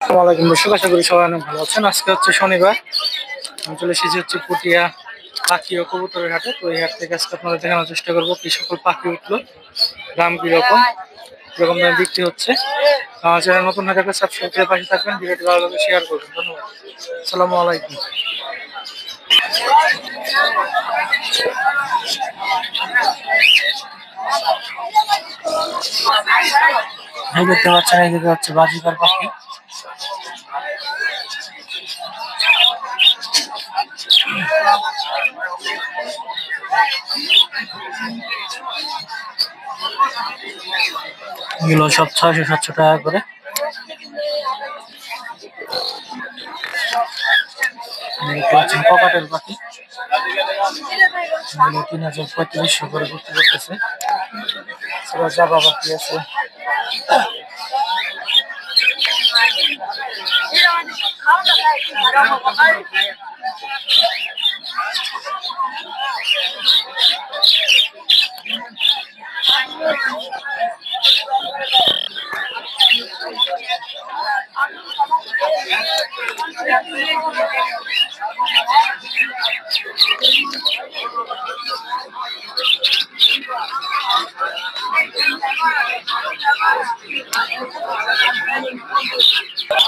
আসসালামাইকুম দর্শক, আশা করি সবাই অনেক ভালো আছেন। আজকে হচ্ছে শনিবার, আমি চলে এসেছি হচ্ছে পুটিয়া পাখি ও কবুতরের হাটে। তো এই হাট থেকে আজকে আপনাদের দেখানোর চেষ্টা করবো কি সকল পাখি উঠলো, দাম কিরকম, কিরকম দামে বিক্রি হচ্ছে। আমার চ্যানেল নতুন হয়ে থাকলে সাবস্ক্রাইব করে পাশে থাকবেন, ভিডিওটি ভালো লাগলে শেয়ার করবেন। ধন্যবাদ। আসসালামু আলাইকুম। এই দেখতে পাচ্ছেন, এইদিকে হচ্ছে বাজিকার পাখি। এগুলো সব 600-700 টাকা করে। দেখতে পাচ্ছেন ককাটের পাখি, 3000-3500 করে বিক্রি করতেছে। জাবা পাখি আছে,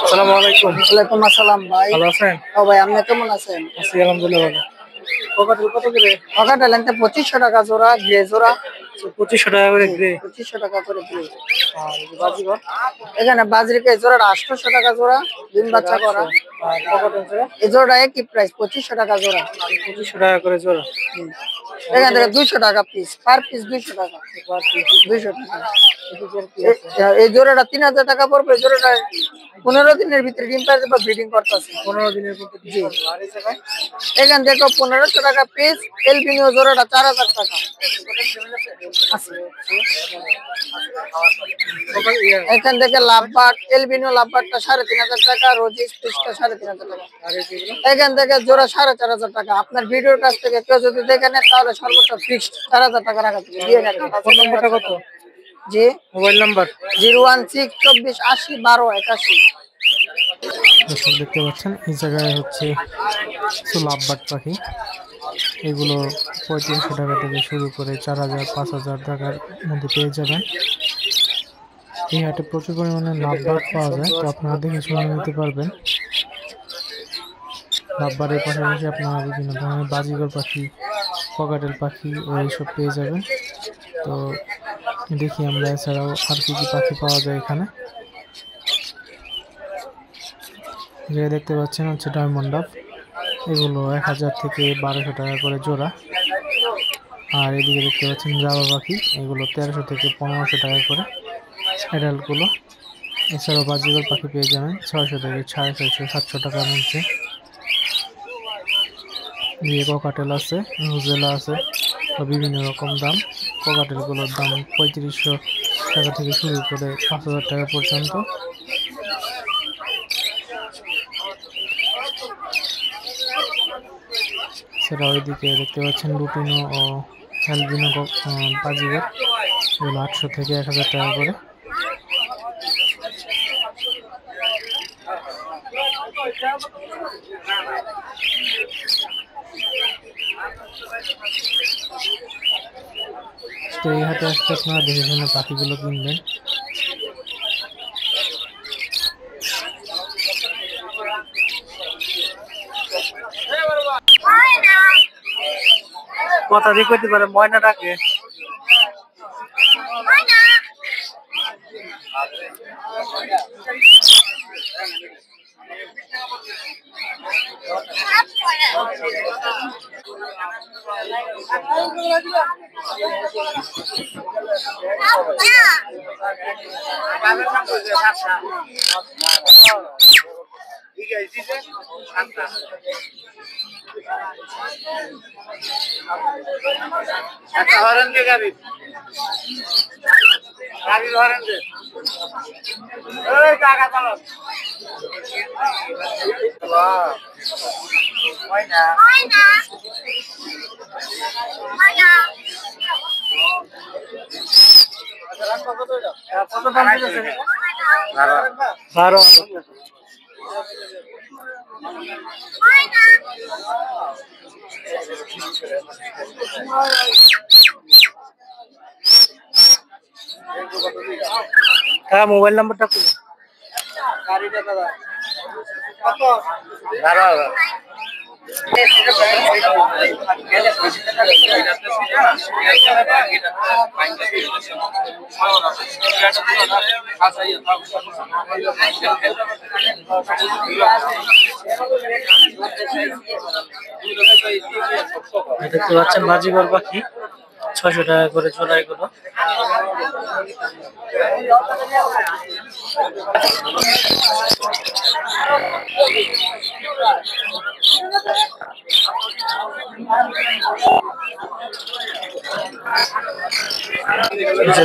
আসসালামু আলাইকুম। ওয়ালাইকুম আসসালাম ভাই। ভালো আছেন? ও ভাই, আপনি কেমন আছেন? আছি আলহামদুলিল্লাহ ভালো। কোকাটেল কত করে? কাকাটা লেনটা 2500 টাকা জোড়া, গ্রে জোড়া 2500 টাকা করে গ্রে। 2500 টাকা করে গ্রে। আর এই যে বাজিগর এখানে বাজরিকা এই জোড়াটা 800 টাকা জোড়া, ডিম বাচ্চা করা। আর কোকাটেল জোড়া এই জোড়াটা একই প্রাইস, 2500 টাকা জোড়া। 2500 টাকা করে জোড়া। হুম। এখান থেকে 200 টাকা পিস, পার পিস 200 টাকা। 200 টাকা। এই জোড়াটা 3000 টাকা পড়বে। এই জোড়াটা 15 দিনের ভিতরে ডিম পাড়বে বা ব্রিডিং করতেছে। 15 দিনের মধ্যে জি। আর এই জায়গায় এখান থেকে 1500 টাকা পিস, এলবিনিও জোড়াটা 4000 টাকা। আছে। এখান থেকে লাভবাট, এলবিনো লাভবাটটা 3500 টাকা, রোজিস পিসটা 3500 টাকা। আর এই যেগুলো এখান থেকে জোড়া 4500 টাকা। আপনার ভিডিওর কাছ থেকে কেউ যদি দেখে নেয় তাহলে সর্বোচ্চ ফিক্সড 4000 টাকা রাখা যাবে। দিয়ে নেন। ফোন নাম্বারটা কত? জি, মোবাইল নাম্বার 01624801281। দর্শক দেখতে পাচ্ছেন, এই জায়গায় হচ্ছে কিছু লাভবার্ড পাখি। এগুলো 3500 টাকা থেকে শুরু করে 4000-5000 টাকার মধ্যে পেয়ে যাবেন। এই হাটে প্রচুর পরিমাণে লাভবার্ড পাওয়া যায়, তো আপনারা দেখে শুনে নিতে পারবেন। লাভবার্ডের পাশাপাশি আপনারা বিভিন্ন ধরনের বাজিগর পাখি, ককাটেল পাখি ও এইসব পেয়ে যাবেন। তো দেখি আমরা এছাড়াও আর কি কি পাখি পাওয়া যায় এখানে। যে দেখতে পাচ্ছেন হচ্ছে ডায়মন্ড ডাব, এগুলো 1000 থেকে 1200 টাকা করে জোড়া। আর এদিকে দেখতে পাচ্ছেন জাবা পাখি, এগুলো 1300 থেকে 1500 টাকা করে অ্যাডাল্টগুলো। এছাড়াও বাজিগর পাখি পেয়ে যাবেন 600 থেকে 650-700 টাকার মধ্যে। দিয়ে ককাটেল আছে, হুজেলা আছে, বিভিন্ন রকম দাম। ককাটেলগুলোর দাম 3500 টাকা থেকে শুরু করে 5000 টাকা পর্যন্ত। সেটা ওইদিকে দেখতে পাচ্ছেন লুটিনো ও অ্যালবিনো বাজিগর, এগুলো 800 থেকে 1000 টাকা করে। তো এই হাটে আসতে আপনারা দেখে শুনে পাখিগুলো কিনবেন। কথা দিয়ে করতে পারে ময়না ডাকে। কত দাম দিতেছে? 12। হ্যাঁ, মোবাইল নাম্বারটা কি? দেখতে পাচ্ছেন বাজিগর পাখি 600 টাকা করে জোড়া এগুলো।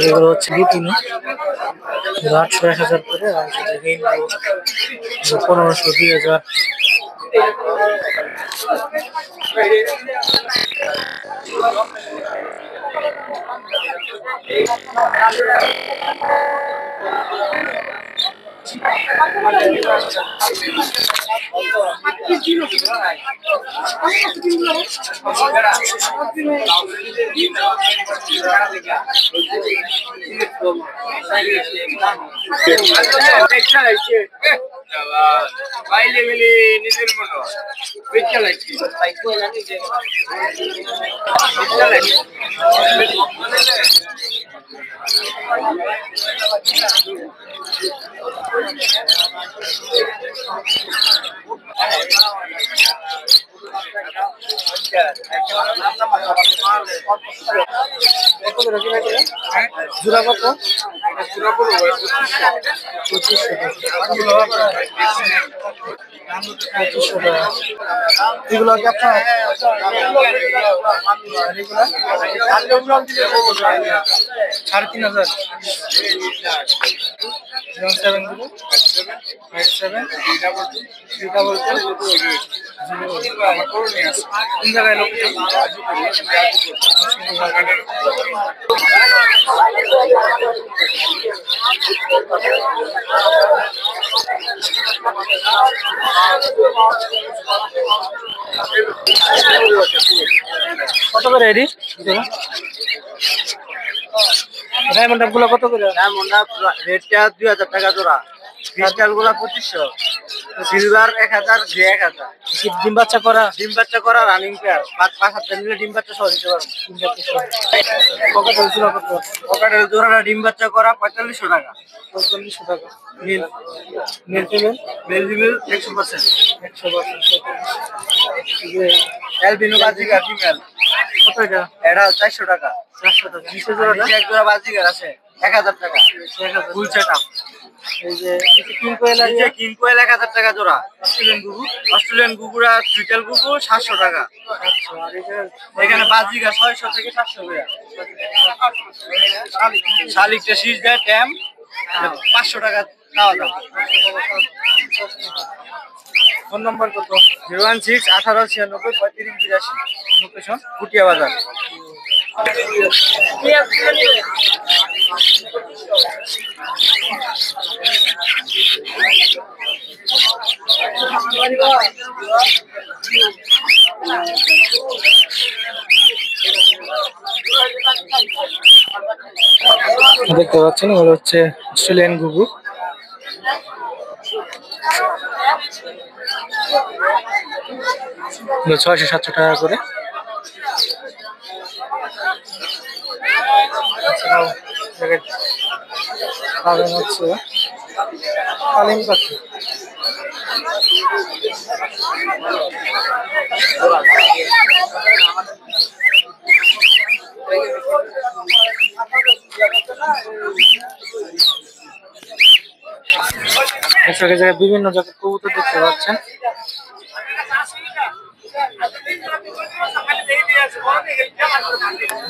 এগুলো হচ্ছে বিপিনো 800 1000 করে, আর 1500 2000। বাইরে গেলে নিজের মতো বিচ্ছা লাগছে জোড়া কত? 2500 টাকা। এগুলো কি আপনার? সাড়ে 3000। 7 কোন জায়গায় লোকেশন? কত করে এডি? ডায়মন্ড গুলো কত করে? ডায়মন্ড রেটটা 2000 টাকা জোড়া, ক্রিস্টাল গুলা 2500, সিলভার 1000, গ্রে 1000। ডিম বাচ্চা করা? ডিম বাচ্চা করা রানিং পেয়ার, 5-7টা মিলে ডিম বাচ্চা সহ দিতে পারবো। পকেটের জোড়া কত? পকেটের জোড়াটা ডিম বাচ্চা করা 4500 টাকা। 4500 টাকা। নীল male female? Male female 100%। 100%। Albino budgerigar female কত এটা? এটা 400 টাকা। 400 টাকা। নিচে জোড়াটা? নিচে এক জোড়া বাজিগার আছে 1000 টাকা। 1000। Full setup. এই যে কিং কোয়েল আর নিচে কিং কোয়েল 1000 টাকা জোড়া। অস্ট্রেলিয়ান গুগুরা টুইটাল গুগু 700 টাকা। আচ্ছা, আর এটা এখানে বাজিগার 600 থেকে 700 টাকা। শালিকটা শীষ দেয় ট্যাম 500 টাকা খাওয়া দাম। ফোন নাম্বার কত? 016 1896 35 82। লোকেশন? পুটিয়া বাজার। দেখতে পাচ্ছেন এগুলো হচ্ছে অস্ট্রেলিয়ান ঘুঘু। এগুলো 600-700 টাকা করে। পাবেন হচ্ছে কালিম পাখি। জায়গায় বিভিন্ন জায়গায় কবুতর দেখতে পাচ্ছেন।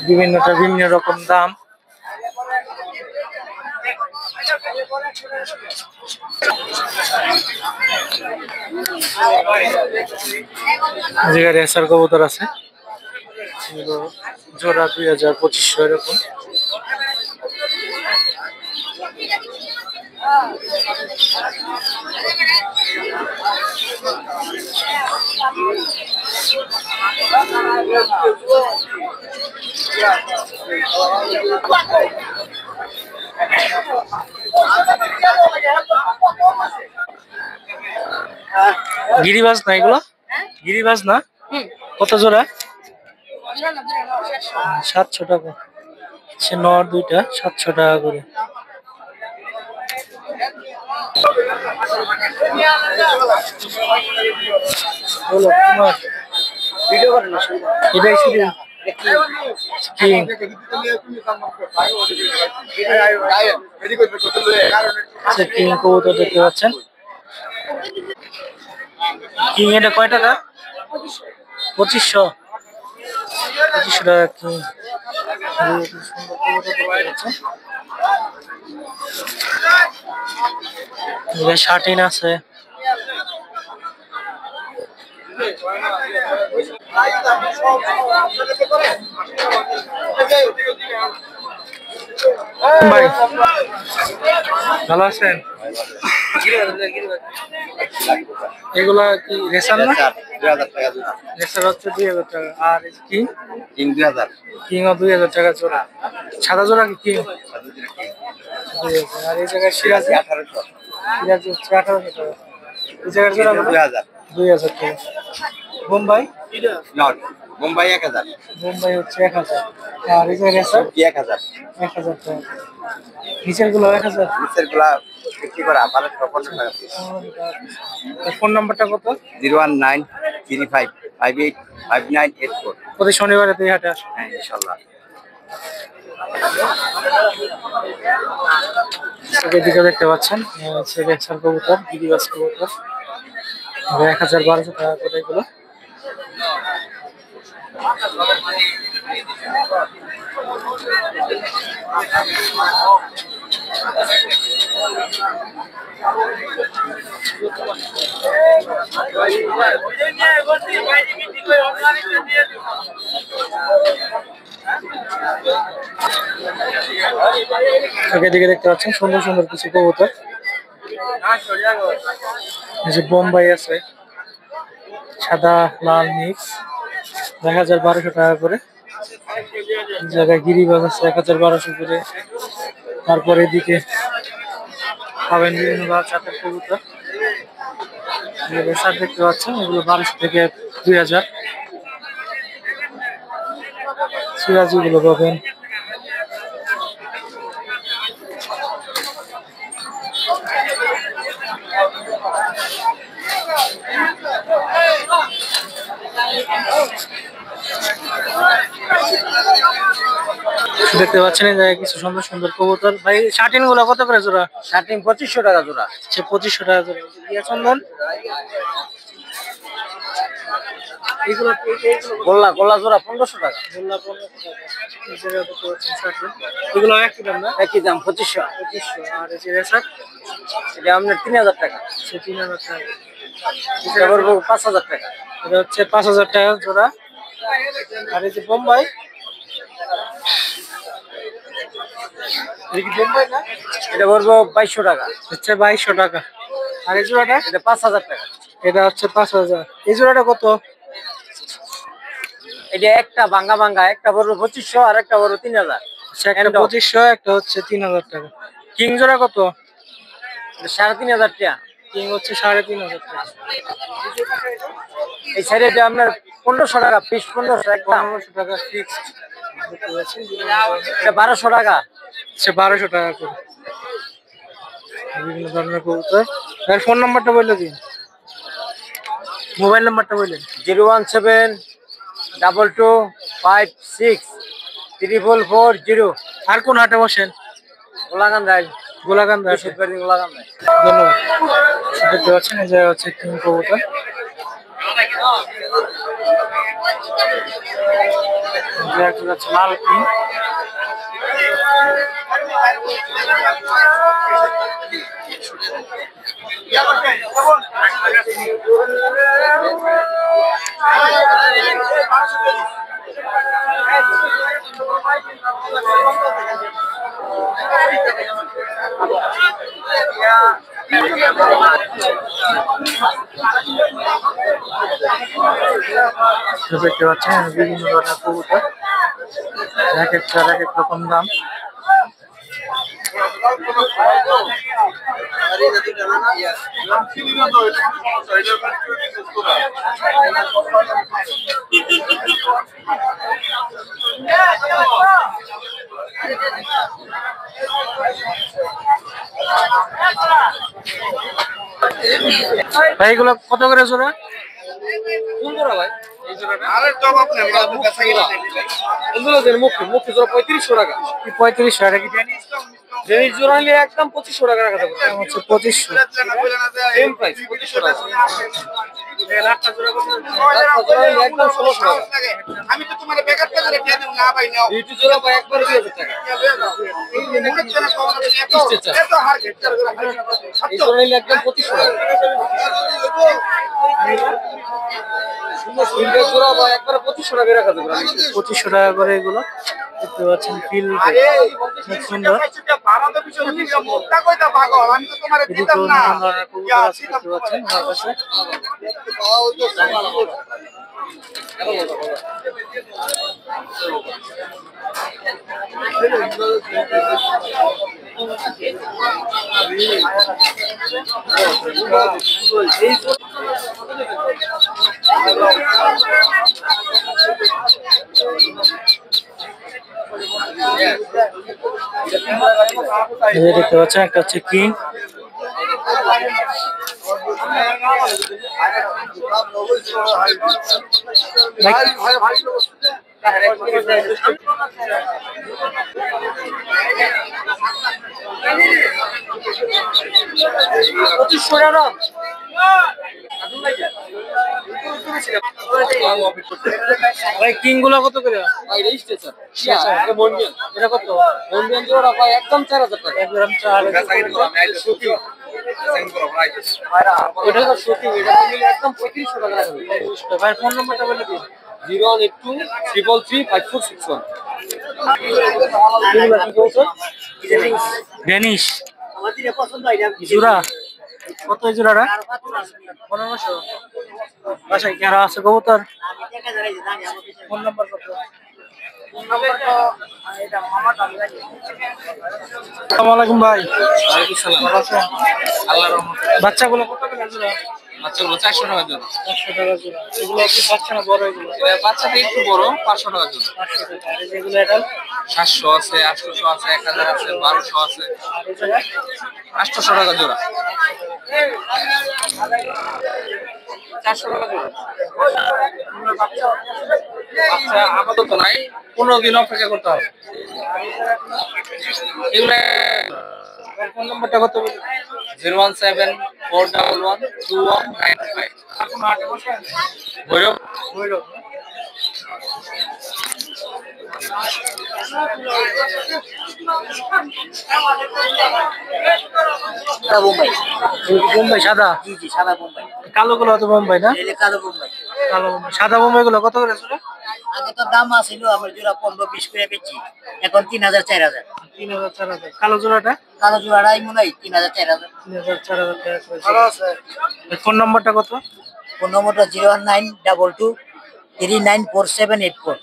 বিভিন্নটা বিভিন্ন রকম দাম। জায়গায় রেসার কবুতর আছে, জোড়া 2000-2500 এরকম। গিরিবাজ না এগুলো? গিরিবাজ না? কত জোড়া? 700 টাকা। সে নর দুইটা 700 টাকা করে। বলো তোমার ভিডিও করেন না এটাই শুধু কি কিং কবুতর দেখতে পাচ্ছেন। কিং এটা কয় টাকা? 2500 টাকা কিং। শার্টিন আছে। ভাই ভালো আছেন? এগুলা কি রেসার না? 2000 টাকা জোড়া রেসার হচ্ছে 2000 টাকা। আর কি কিং 2000 কিং ও 2000 টাকা জোড়া। সাদা জোড়া কি কিং? আর এই জায়গায় সিরাজি 1800 সিরাজি হচ্ছে 1800 টাকা। এই জায়গার জোড়া 2000 2000 টাকা। বোম্বাই নট মুম্বাই 1000 বোম্বাই হচ্ছে 1000। আর এই জায়গায় রেসার 1000 1000 টাকা। নিচের গুলো 1000। নিচের গুলা বিক্রি করা 1250 টাকা পিস। ফোন নাম্বারটা কত? 01935585984 প্রতি শনিবারে তুই হাটে আসো। হ্যাঁ ইনশাআল্লাহ। এদিকে দেখতে পাচ্ছেন হচ্ছে রেসার কবুতর, গিরিবাজ কবুতর 1000-1200 টাকা করে এগুলো। এদিকে দেখতে পাচ্ছেন সুন্দর সুন্দর কিছু কবুতর। এই যে বোম্বাই আছে সাদা লাল মিক্স 1000-1200 টাকা করে। এই জায়গায় গিরিবাজ আছে 1000-1200 করে। তারপরে এদিকে পাবেন বিভিন্ন জাতের কবুতর। রেসার দেখতে পাচ্ছেন এগুলো 1200 থেকে 2000। সিরাজি গুলো পাবেন। দেখতে পাচ্ছেন এই জায়গায় কিছু সুন্দর সুন্দর কবুতর। ভাই শার্টিন গুলো কত করে জোড়া? শার্টিং 2500 টাকা জোড়া। সে 2500 টাকা জোড়া। ইয়া চন্দন এগুলো গোল্লা গোল্লা জোড়া 1500 টাকা। গোল্লা 1500 টাকা। এই জায়গায় দেখতে পাচ্ছেন শার্টিন এগুলো একই দাম না? একই দাম 2500। 2500। আর এই যে রেসার এটা আপনার 3000 টাকা। সে 3000 টাকা। এটা করবো 5000 টাকা। এটা হচ্ছে 5000 টাকা জোড়া। আর এই যে বোম্বাই বোম্বাই না এটা করবো 2200 টাকা। হচ্ছে 2200 টাকা। আর এই জোড়াটা এটা 5000 টাকা। এটা হচ্ছে 5000। এই জোড়াটা কত? এটা একটা ভাঙ্গা ভাঙ্গা, একটা বড় 2500 আর একটা বড় 3000। আচ্ছা একটা 2500 একটা হচ্ছে 3000 টাকা। কিং জোড়া কত? 3500 টাকা। কিং হচ্ছে 3500 টাকা। এই সাইডে আপনার 1500 টাকা পিস, 1500 একদম। 1500 টাকা ফিক্সড। এটা 1200 টাকা। সে 1200 টাকা করে। বিভিন্ন ধরনের কবুতর। আর ফোন নাম্বারটা বলে দিন, মোবাইল নাম্বারটা বললেন। 01722564440। আর কোন হাটে বসেন? গোলাকান্দায়। গোলাকান্দা হাটে। গোলাকান্দায়। ধন্যবাদ। দেখতে পাচ্ছেন এই জায়গা হচ্ছে কিং কবুতর। লাল কিং। দেখতে পাচ্ছেন বিভিন্ন ধরনের কবুতর, এক একটা এক এক রকম দাম। ভাই এগুলো কত করে জোড়া? কোন জোড়া ভাই? এই জোড়াটা আরে জবাব নেই আমরা কাছে গেলে এগুলো দেন মুখে জোড়া 3500 টাকা। কি 3500 টাকা কি জানি? যেই জোড়া নিলে একদম 2500 টাকা রাখা যাবে। হচ্ছে 2500। সেম প্রাইস 2500 টাকা। লাখটা জোড়া কত? লাখটা জোড়া নিলে একদম 1600 টাকা। আমি তো তোমার বেকার টাকা রেখে দেব না ভাই নাও ইউটি জোড়া ভাই একবারে 2000 টাকা। এত হার ঘেটার এই জোড়া নিলে একদম 2500 টাকা। সুন্দর জোড়া ভাই একবারে 2500 টাকা রাখা যাবে। 2500 টাকা করে এগুলো দেখতে পাচ্ছেন, ফিল খুব সুন্দর। ভাড়া তো পিছনে দিও মুখটা কইতা পাগল আমি তো তোমারে এদিকে দিতাম অন্য না ধরনের কবুতর আছে দেখতে পাচ্ছেন আমার কাছে। এই যে দেখতে পাচ্ছেন একটা হচ্ছে কিং, ভাই কিং গুলা কত করে? ভাই রেজিস্ট্রেশন এটা মন্ডিয়ান। এটা কত? মন্ডিয়ান জোড়া ভাই একদম 4000 টাকা। 1 গ্রাম 4। ওটা তো শুটিং, এটা নিলে একদম 3500 টাকা রাখা যাবে। ভাই ফোন নাম্বারটা বলে দিন। 0182 333 5461। এগুলা কি বলছো? ড্যানিশ জোড়া কত? এই জোড়াটা 1500। বাসায় কি আরো আছে কবুতর? ফোন নাম্বার কত? আসসালামু আলাইকুম ভাই। ওয়ালাইকুম সালাম। ভালো আছেন? আল্লাহর রহমতে। বাচ্চাগুলো কত করে জোড়া? বাচ্চাগুলো 400 টাকা জোড়া। 400 টাকা জোড়া। এগুলো কি বাচ্চা না বড়? এগুলো এটা বাচ্চাটা একটু বড়, 500 টাকা জোড়া। 500 টাকা। আর যেগুলো এটা 700 আছে, 800 আছে, 1000 আছে, 1200 আছে, আর এই জোড়া 800 টাকা জোড়া। 400 টাকা জোড়া। বাচ্চা আপাতত নাই, 15 দিন অপেক্ষা করতে হবে। এগুলো ফোন নাম্বারটা কত বলুন? 017 411 2195। এখন আটে বসে ভৈরব। ভৈরব। বোম্বাই। বোম্বাই সাদা? জি জি, সাদা বোম্বাই। কালো গুলো তো বোম্বাই না? এলে কালো বোম্বাই। কালো বোম্বাই। সাদা বোম্বাই গুলো কত করে ছিল? আগে তো দাম আছিল আমার জোড়া 15-20 করে বেচি, এখন 3000-4000। 3000 4000। কালো জোড়াটা কালো জোড়াটাই মনে হয় 3000-4000। 3000 4000 টাকা করে। ভালো আছে। ফোন নাম্বারটা কত? ফোন নম্বরটা 01922 394784।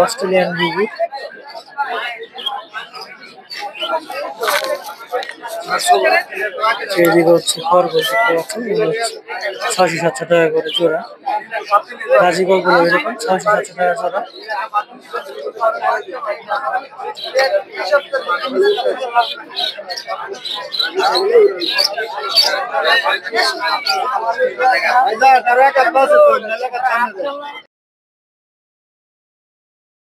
অস্ট্রেলিয়ান বিবি। এদিকে হচ্ছে খরগোশ দেখতে পাচ্ছেন, এগুলো হচ্ছে 600-700 টাকা করে জোড়া। গাজীগর গুলো এরকম 600-700 টাকা জোড়া।